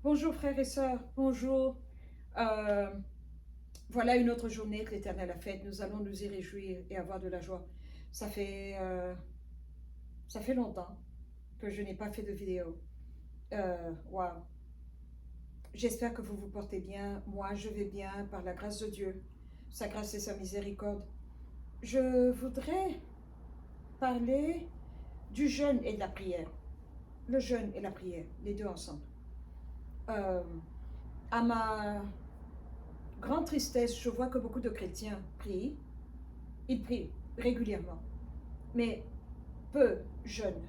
Bonjour frères et sœurs, bonjour. Euh, voilà une autre journée que l'Éternel a faite. Nous allons nous y réjouir et avoir de la joie. Ça fait, euh, ça fait longtemps que je n'ai pas fait de vidéo. Waouh. J'espère que vous vous portez bien. Moi, je vais bien par la grâce de Dieu, sa grâce et sa miséricorde. Je voudrais parler du jeûne et de la prière. Le jeûne et la prière, les deux ensemble. Euh, à ma grande tristesse, je vois que beaucoup de chrétiens prient. Ils prient régulièrement, mais peu jeûnent.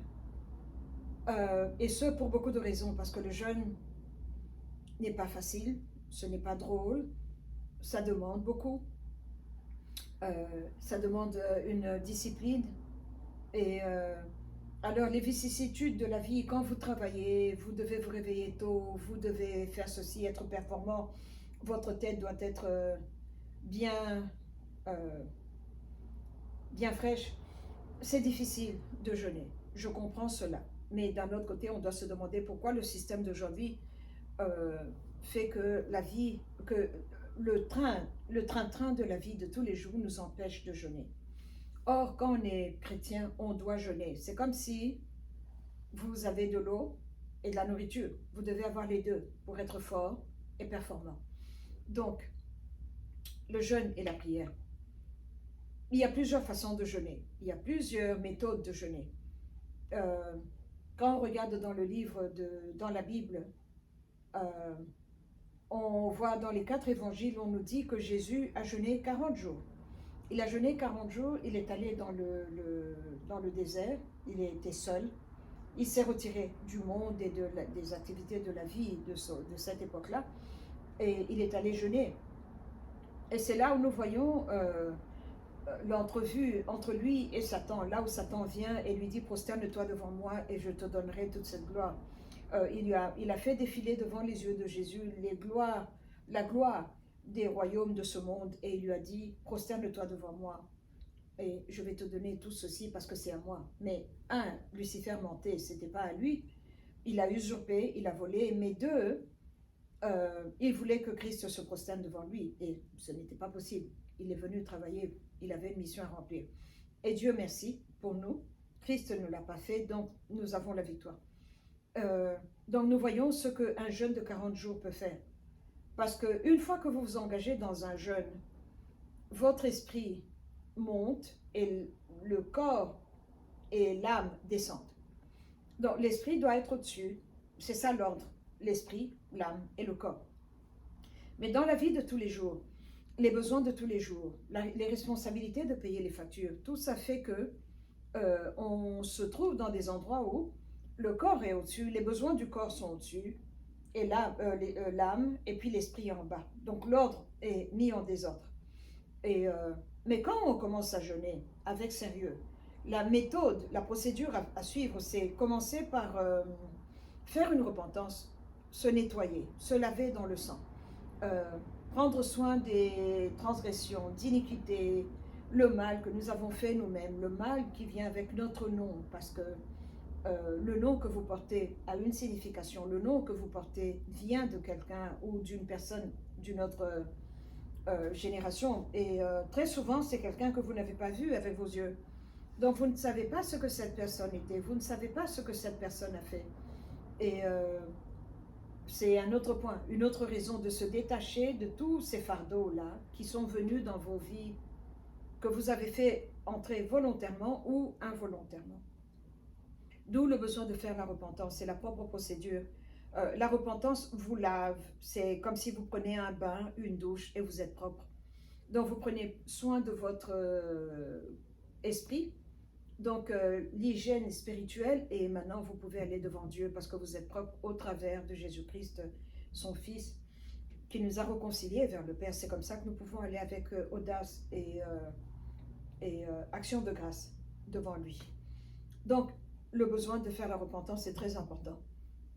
Et ce, pour beaucoup de raisons, parce que le jeûne n'est pas facile, ce n'est pas drôle, ça demande beaucoup, ça demande une discipline. Et alors, les vicissitudes de la vie, quand vous travaillez, vous devez vous réveiller tôt, vous devez faire ceci, être performant, votre tête doit être bien, euh, bien fraîche. C'est difficile de jeûner, je comprends cela. Mais d'un autre côté, on doit se demander pourquoi le système d'aujourd'hui euh, fait que la vie, que le train-train de la vie de tous les jours nous empêche de jeûner. Or, quand on est chrétien, on doit jeûner. C'est comme si vous avez de l'eau et de la nourriture. Vous devez avoir les deux pour être fort et performant. Donc, le jeûne et la prière. Il y a plusieurs façons de jeûner. Il y a plusieurs méthodes de jeûner. Euh, Quand on regarde dans le livre, dans la Bible, euh, on voit dans les 4 évangiles, on nous dit que Jésus a jeûné 40 jours. Il a jeûné 40 jours, il est allé dans le désert, il était seul, il s'est retiré du monde et des activités de la vie de cette époque-là, et il est allé jeûner. Et c'est là où nous voyons l'entrevue entre lui et Satan, là où Satan vient et lui dit: prosterne-toi devant moi et je te donnerai toute cette gloire. Il a fait défiler devant les yeux de Jésus la gloire des royaumes de ce monde, et il lui a dit: prosterne-toi devant moi et je vais te donner tout ceci parce que c'est à moi. Mais Lucifer mentait, c'était pas à lui. Il a usurpé, il a volé, mais deux, il voulait que Christ se prosterne devant lui, et ce n'était pas possible. Il est venu travailler, il avait une mission à remplir. Et Dieu merci pour nous, Christ ne l'a pas fait, donc nous avons la victoire. Donc nous voyons ce qu'un jeûne de 40 jours peut faire. Parce qu'une fois que vous vous engagez dans un jeûne, votre esprit monte et le corps et l'âme descendent. Donc l'esprit doit être au-dessus, c'est ça l'ordre, l'esprit, l'âme et le corps. Mais dans la vie de tous les jours, les besoins de tous les jours, les responsabilités de payer les factures, tout ça fait que on se trouve dans des endroits où le corps est au-dessus, les besoins du corps sont au-dessus, et l'âme et puis l'esprit en bas. Donc l'ordre est mis en désordre. Et, mais quand on commence à jeûner avec sérieux, la méthode, la procédure à suivre, c'est commencer par faire une repentance, se nettoyer, se laver dans le sang, euh, prendre soin des transgressions, d'iniquités, le mal que nous avons fait nous-mêmes, le mal qui vient avec notre nom, parce que le nom que vous portez a une signification, le nom que vous portez vient de quelqu'un ou d'une personne d'une autre génération, et très souvent c'est quelqu'un que vous n'avez pas vu avec vos yeux. Donc vous ne savez pas ce que cette personne était, vous ne savez pas ce que cette personne a fait. Et c'est un autre point, une autre raison de se détacher de tous ces fardeaux-là qui sont venus dans vos vies, que vous avez fait entrer volontairement ou involontairement. D'où le besoin de faire la repentance, c'est la propre procédure. La repentance vous lave, c'est comme si vous prenez un bain, une douche et vous êtes propre. Donc vous prenez soin de votre esprit, donc l'hygiène spirituelle, et maintenant vous pouvez aller devant Dieu parce que vous êtes propre au travers de Jésus-Christ, son Fils, qui nous a réconciliés vers le Père. C'est comme ça que nous pouvons aller avec audace et action de grâce devant lui. Donc le besoin de faire la repentance est très important.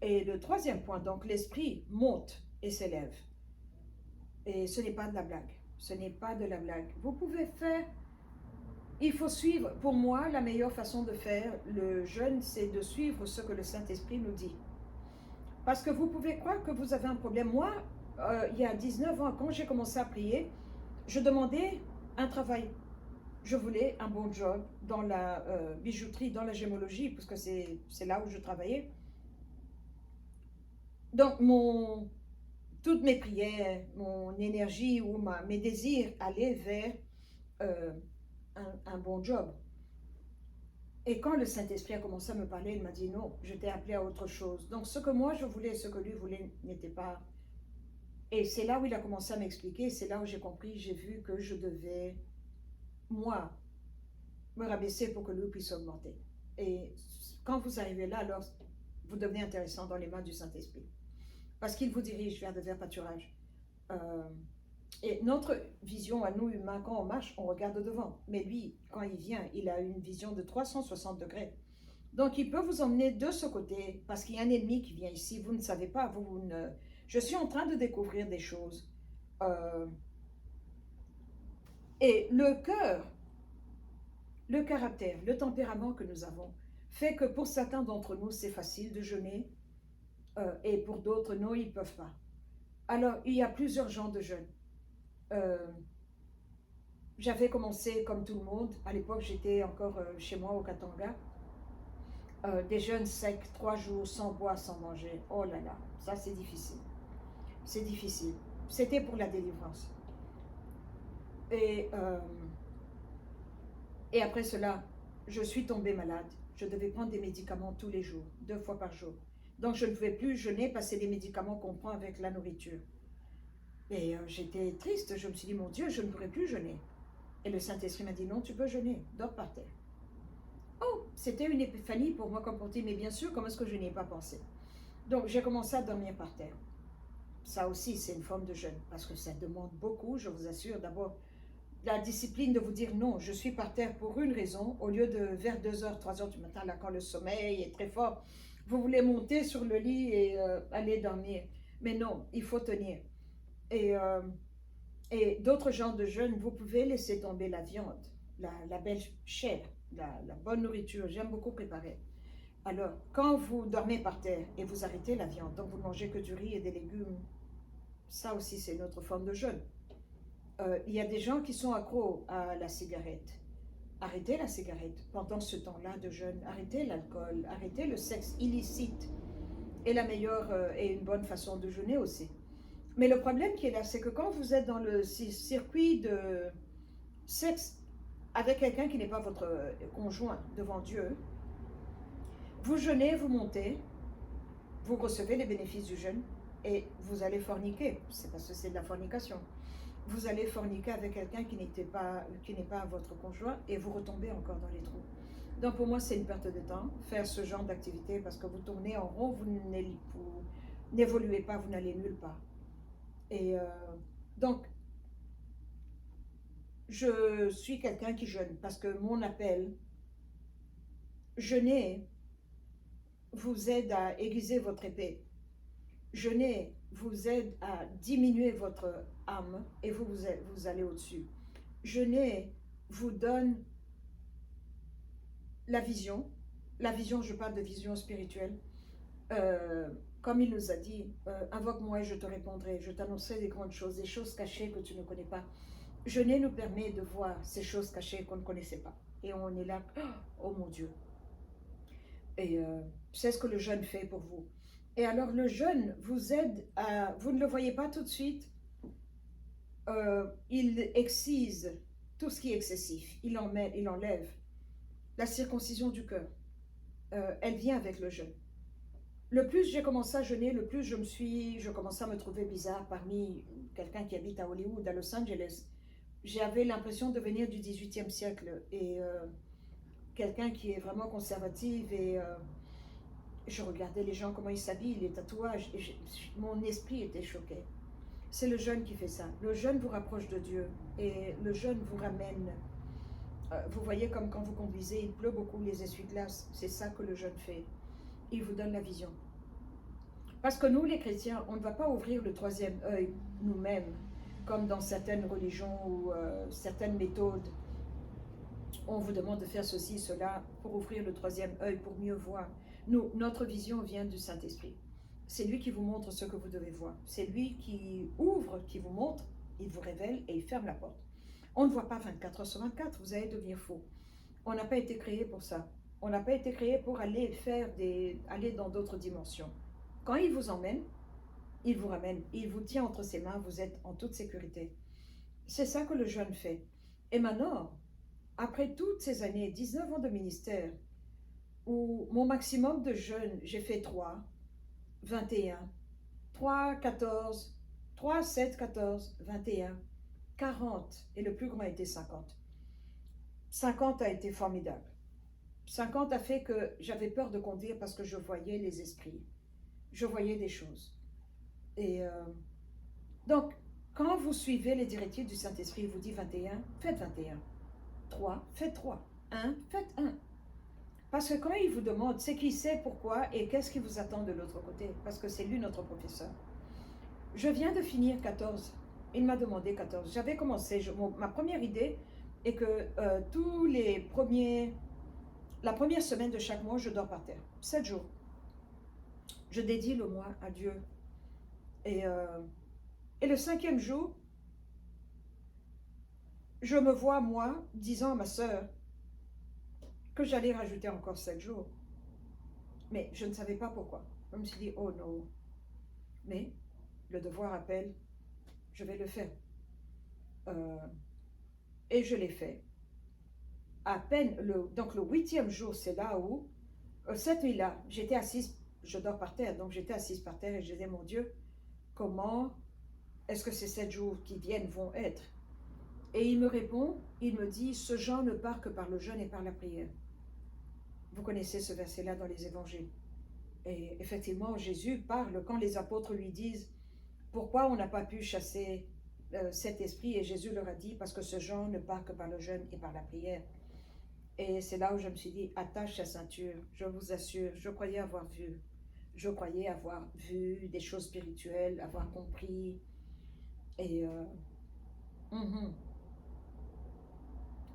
Et le troisième point, donc l'esprit monte et s'élève. Et ce n'est pas de la blague. Ce n'est pas de la blague. Vous pouvez faire, il faut suivre, pour moi, la meilleure façon de faire le jeûne, c'est de suivre ce que le Saint-Esprit nous dit. Parce que vous pouvez croire que vous avez un problème. Moi, il y a 19 ans, quand j'ai commencé à prier, je demandais un travail. Je voulais un bon job dans la bijouterie, dans la gémologie, parce que c'est là où je travaillais. Donc, toutes mes prières, mon énergie ou mes désirs allaient vers euh, un bon job. Et quand le Saint-Esprit a commencé à me parler, il m'a dit non, je t'ai appelé à autre chose. Donc ce que moi je voulais et ce que lui voulait n'était pas. Et c'est là où il a commencé à m'expliquer, c'est là où j'ai compris, j'ai vu que je devais, moi, me rabaisser pour que lui puisse augmenter. Et quand vous arrivez là, alors vous devenez intéressant dans les mains du Saint-Esprit. Parce qu'il vous dirige vers de verts pâturages. Euh, et notre vision à nous humains, quand on marche, on regarde devant. Mais lui, quand il vient, il a une vision de 360 degrés. Donc, il peut vous emmener de ce côté parce qu'il y a un ennemi qui vient ici. Vous ne savez pas, vous ne... Je suis en train de découvrir des choses. Euh, et le cœur, le caractère, le tempérament que nous avons fait que pour certains d'entre nous, c'est facile de jeûner et pour d'autres, non, ils ne peuvent pas. Alors, il y a plusieurs genres de jeûne. J'avais commencé comme tout le monde. À l'époque, j'étais encore chez moi au Katanga. Des jeûnes secs, 3 jours, sans boire, sans manger. Oh là là, ça c'est difficile. C'est difficile. C'était pour la délivrance. Et, euh, et après cela, je suis tombée malade. Je devais prendre des médicaments tous les jours, 2 fois par jour. Donc je ne pouvais plus jeûner parce que c'est des médicaments qu'on prend avec la nourriture. Et j'étais triste. Je me suis dit, mon Dieu, je ne pourrais plus jeûner. Et le Saint-Esprit m'a dit, non, tu peux jeûner, dors par terre. Oh, c'était une épiphanie pour moi comme pour dire, mais bien sûr, comment est-ce que je n'y ai pas pensé? Donc j'ai commencé à dormir par terre. Ça aussi, c'est une forme de jeûne, parce que ça demande beaucoup, je vous assure. D'abord, la discipline de vous dire non, je suis par terre pour une raison, au lieu de vers 2h, 3h du matin, là quand le sommeil est très fort, vous voulez monter sur le lit et aller dormir. Mais non, il faut tenir. Et, euh, et d'autres genres de jeûne, vous pouvez laisser tomber la viande, la belle chair, la bonne nourriture. J'aime beaucoup préparer. Alors, quand vous dormez par terre et vous arrêtez la viande, donc vous ne mangez que du riz et des légumes, ça aussi c'est une autre forme de jeûne. Il y a des gens qui sont accros à la cigarette. Arrêtez la cigarette pendant ce temps-là de jeûne. Arrêtez l'alcool, arrêtez le sexe illicite. Et la meilleure et une bonne façon de jeûner aussi. Mais le problème qui est là, c'est que quand vous êtes dans le circuit de sexe avec quelqu'un qui n'est pas votre conjoint devant Dieu, vous jeûnez, vous montez, vous recevez les bénéfices du jeûne et vous allez forniquer. C'est parce que c'est de la fornication. Vous allez forniquer avec quelqu'un qui n'est pas votre conjoint et vous retombez encore dans les trous. Donc pour moi, c'est une perte de temps, faire ce genre d'activité parce que vous tournez en rond, vous n'évoluez pas, vous n'allez nulle part. Et donc, je suis quelqu'un qui jeûne parce que mon appel, jeûner, vous aide à aiguiser votre épée. Jeûner vous aide à diminuer votre âme et vous allez au-dessus. Jeûner vous donne la vision. La vision, je parle de vision spirituelle. Comme il nous a dit, invoque-moi et je te répondrai, je t'annoncerai des grandes choses, des choses cachées que tu ne connais pas. Jeûner nous permet de voir ces choses cachées qu'on ne connaissait pas. Et on est là, oh mon Dieu. Et c'est ce que le jeûne fait pour vous. Et alors le jeûne vous aide à, vous ne le voyez pas tout de suite, il excise tout ce qui est excessif, il enlève la circoncision du cœur. Elle vient avec le jeûne. Le plus j'ai commencé à jeûner, le plus je commençais à me trouver bizarre parmi quelqu'un qui habite à Hollywood, à Los Angeles. J'avais l'impression de venir du 18e siècle et quelqu'un qui est vraiment conservatif et je regardais les gens, comment ils s'habillent, les tatouages, et mon esprit était choqué. C'est le jeûne qui fait ça. Le jeûne vous rapproche de Dieu et le jeûne vous ramène. Vous voyez comme quand vous conduisez, il pleut beaucoup, les essuie-glaces, c'est ça que le jeûne fait. Il vous donne la vision. Parce que nous, les chrétiens, on ne va pas ouvrir le troisième œil nous-mêmes, comme dans certaines religions ou certaines méthodes. On vous demande de faire ceci, cela, pour ouvrir le troisième œil, pour mieux voir. Nous, notre vision vient du Saint-Esprit. C'est lui qui vous montre ce que vous devez voir. C'est lui qui ouvre, qui vous montre, il vous révèle et il ferme la porte. On ne voit pas 24 heures sur 24, vous allez devenir fou. On n'a pas été créé pour ça. On n'a pas été créé pour aller aller dans d'autres dimensions. Quand il vous emmène, il vous ramène, il vous tient entre ses mains, vous êtes en toute sécurité. C'est ça que le jeûne fait. Et maintenant, après toutes ces années, 19 ans de ministère, où mon maximum de jeûne, j'ai fait 3, 21, 3, 14, 3, 7, 14, 21, 40, et le plus grand a été 50. 50 a été formidable. 50 a fait que j'avais peur de conduire parce que je voyais les esprits. Je voyais des choses. Et donc, quand vous suivez les directives du Saint-Esprit, il vous dit 21, faites 21. 3, faites 3. 1, faites 1. Parce que quand il vous demande, c'est qu'il sait pourquoi et qu'est-ce qui vous attend de l'autre côté. Parce que c'est lui notre professeur. Je viens de finir 14. Il m'a demandé 14. J'avais commencé, ma première idée est que la première semaine de chaque mois, je dors par terre. 7 jours. Je dédie le mois à Dieu. Et le 5e jour, je me vois, moi, disant à ma sœur que j'allais rajouter encore 7 jours. Mais je ne savais pas pourquoi. Je me suis dit, oh non. Mais le devoir appelle, je vais le faire. Et je l'ai fait. À peine, donc le 8e jour, c'est là où, cette nuit-là, j'étais assise, je dors par terre, donc j'étais assise par terre et je disais, mon Dieu, comment est-ce que ces 7 jours qui viennent vont être? Et il me répond, il me dit, ce genre ne part que par le jeûne et par la prière. Vous connaissez ce verset-là dans les évangiles. Et effectivement, Jésus parle quand les apôtres lui disent, pourquoi on n'a pas pu chasser cet esprit? Et Jésus leur a dit, parce que ce genre ne part que par le jeûne et par la prière. Et c'est là où je me suis dit, attache ta ceinture, je vous assure, je croyais avoir vu des choses spirituelles, avoir compris. Et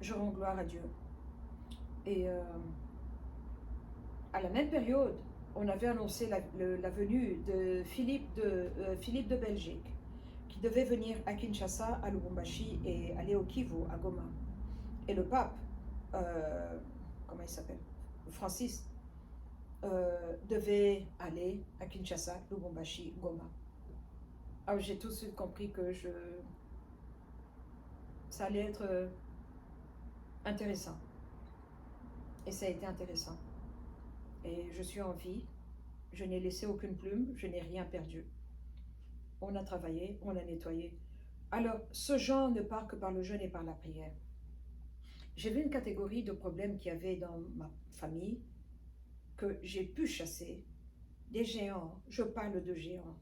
je rends gloire à Dieu. Et à la même période, on avait annoncé la venue de Philippe de Belgique, qui devait venir à Kinshasa, à Lubumbashi et aller au Kivu, à Goma. Et le pape, comment il s'appelle, Francis, devait aller à Kinshasa, Lubumbashi, Goma. Alors j'ai tout de suite compris que ça allait être intéressant. Et ça a été intéressant. Et je suis en vie, je n'ai laissé aucune plume, je n'ai rien perdu. On a travaillé, on a nettoyé. Alors, ce genre ne part que par le jeûne et par la prière. J'ai vu une catégorie de problèmes qu'il y avait dans ma famille que j'ai pu chasser. Des géants, je parle de géants,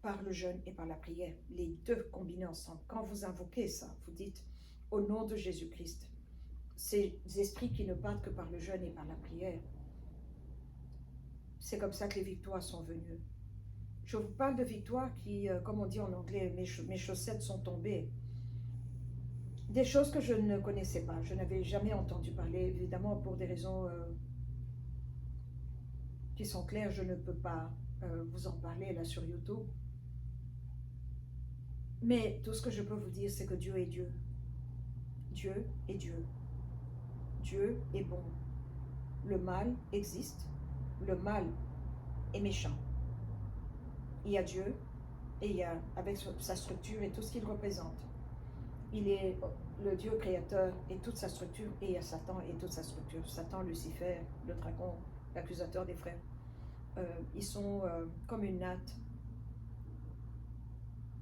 par le jeûne et par la prière. Les deux combinés ensemble. Quand vous invoquez ça, vous dites au nom de Jésus-Christ, ces esprits qui ne partent que par le jeûne et par la prière. C'est comme ça que les victoires sont venues. Je vous parle de victoires qui, comme on dit en anglais, mes chaussettes sont tombées. Des choses que je ne connaissais pas, je n'avais jamais entendu parler, évidemment pour des raisons qui sont claires, je ne peux pas vous en parler là sur YouTube. Mais tout ce que je peux vous dire, c'est que Dieu est Dieu. Dieu est Dieu. Dieu est bon. Le mal existe. Le mal est méchant. Il y a Dieu et il y a, avec sa structure et tout ce qu'il représente. Il est le Dieu créateur et toute sa structure, et il y a Satan et toute sa structure. Satan, Lucifer, le dragon, l'accusateur des frères. Ils sont comme une natte.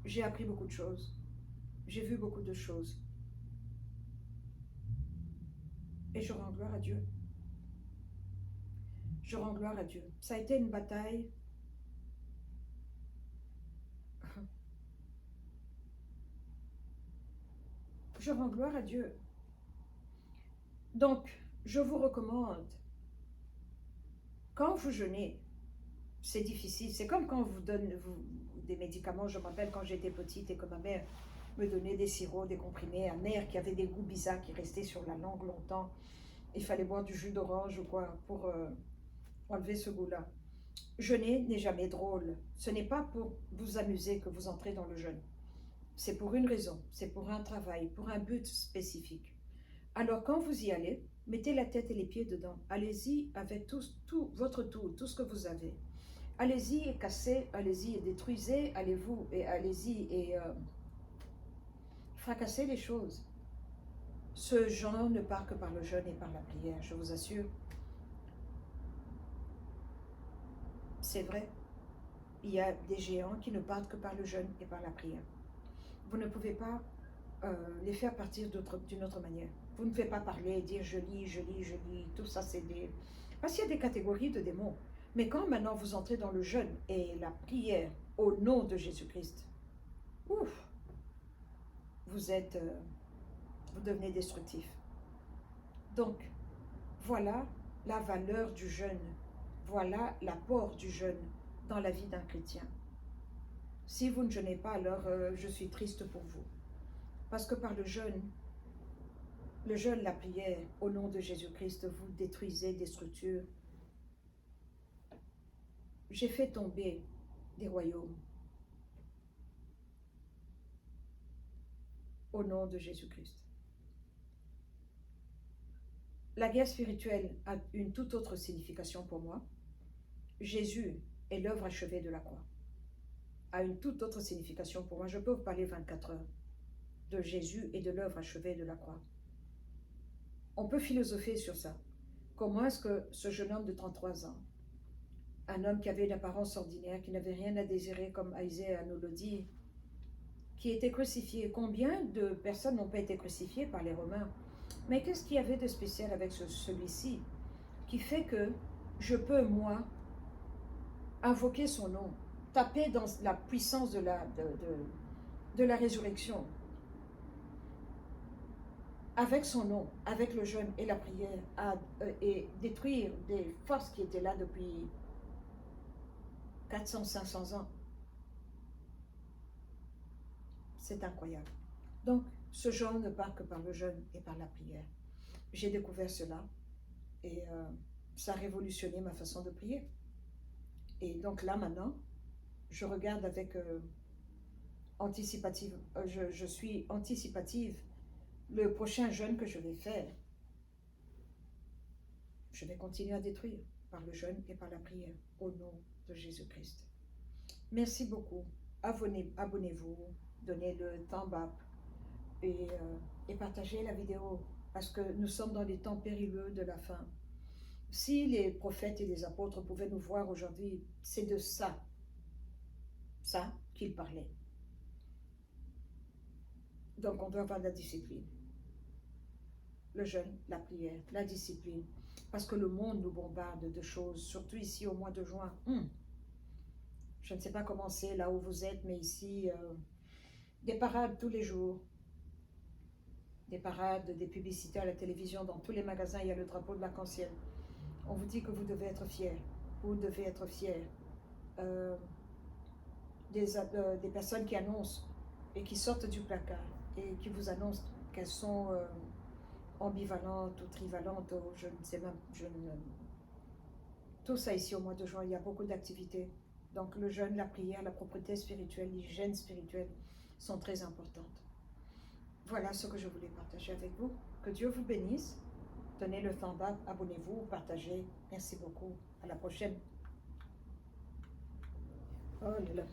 J'ai appris beaucoup de choses. J'ai vu beaucoup de choses. Et je rends gloire à Dieu. Je rends gloire à Dieu. Ça a été une bataille. Je rends gloire à Dieu. Donc, je vous recommande, quand vous jeûnez, c'est difficile. C'est comme quand on vous donne des médicaments. Je me rappelle quand j'étais petite et que ma mère me donnait des sirops, des comprimés amers qui avaient des goûts bizarres qui restaient sur la langue longtemps. Il fallait boire du jus d'orange ou quoi pour enlever ce goût-là. Jeûner n'est jamais drôle. Ce n'est pas pour vous amuser que vous entrez dans le jeûne. C'est pour une raison, c'est pour un travail, pour un but spécifique. Alors quand vous y allez, mettez la tête et les pieds dedans. Allez-y avec tout votre tout ce que vous avez. Allez-y et cassez, allez-y et détruisez, allez-y et fracassez les choses. Ce genre ne part que par le jeûne et par la prière, je vous assure. C'est vrai, il y a des géants qui ne partent que par le jeûne et par la prière. Vous ne pouvez pas les faire partir d'une autre manière. Vous ne pouvez pas parler et dire je lis, tout ça c'est des... Parce qu'il y a des catégories de démons. Mais quand maintenant vous entrez dans le jeûne et la prière au nom de Jésus-Christ, ouf, vous devenez destructif. Donc, voilà la valeur du jeûne. Voilà l'apport du jeûne dans la vie d'un chrétien. Si vous ne jeûnez pas, alors je suis triste pour vous. Parce que par le jeûne, la prière, au nom de Jésus-Christ, vous détruisez des structures. J'ai fait tomber des royaumes. Au nom de Jésus-Christ. La guerre spirituelle a une toute autre signification pour moi. Jésus est l'œuvre achevée de la croix. A une toute autre signification pour moi. Je peux vous parler 24 heures de Jésus et de l'œuvre achevée de la croix. On peut philosopher sur ça. Comment est-ce que ce jeune homme de 33 ans, un homme qui avait une apparence ordinaire, qui n'avait rien à désirer, comme Isaiah nous le dit, qui était crucifié, combien de personnes n'ont pas été crucifiées par les Romains? Mais qu'est-ce qu'il y avait de spécial avec celui-ci qui fait que je peux, moi, invoquer son nom, taper dans la puissance de la résurrection, avec son nom, avec le jeûne et la prière, et détruire des forces qui étaient là depuis 400, 500 ans. C'est incroyable. Donc, ce genre ne part que par le jeûne et par la prière. J'ai découvert cela et ça a révolutionné ma façon de prier. Et donc là, maintenant, je regarde avec anticipative, je suis anticipative. Le prochain jeûne que je vais faire, je vais continuer à détruire par le jeûne et par la prière, au nom de Jésus-Christ. Merci beaucoup. Abonnez-vous, donnez le thumbs up et partagez la vidéo parce que nous sommes dans les temps périlleux de la fin. Si les prophètes et les apôtres pouvaient nous voir aujourd'hui, c'est de ça qu'ils parlaient. Donc on doit avoir de la discipline. Le jeûne, la prière, la discipline. Parce que le monde nous bombarde de choses, surtout ici au mois de juin. Je ne sais pas comment c'est là où vous êtes, mais ici, des parades tous les jours. Des parades, des publicités à la télévision, dans tous les magasins, il y a le drapeau de l'arc-en-ciel. On vous dit que vous devez être fiers. Vous devez être fiers. Des personnes qui annoncent et qui sortent du placard et qui vous annoncent qu'elles sont ambivalentes ou trivalentes, ou je ne sais même, tout ça ici au mois de juin, il y a beaucoup d'activités. Donc le jeûne, la prière, la propreté spirituelle, l'hygiène spirituelle sont très importantes. Voilà ce que je voulais partager avec vous. Que Dieu vous bénisse. Donnez le thumbs up, abonnez-vous, partagez. Merci beaucoup. À la prochaine. Oh là là.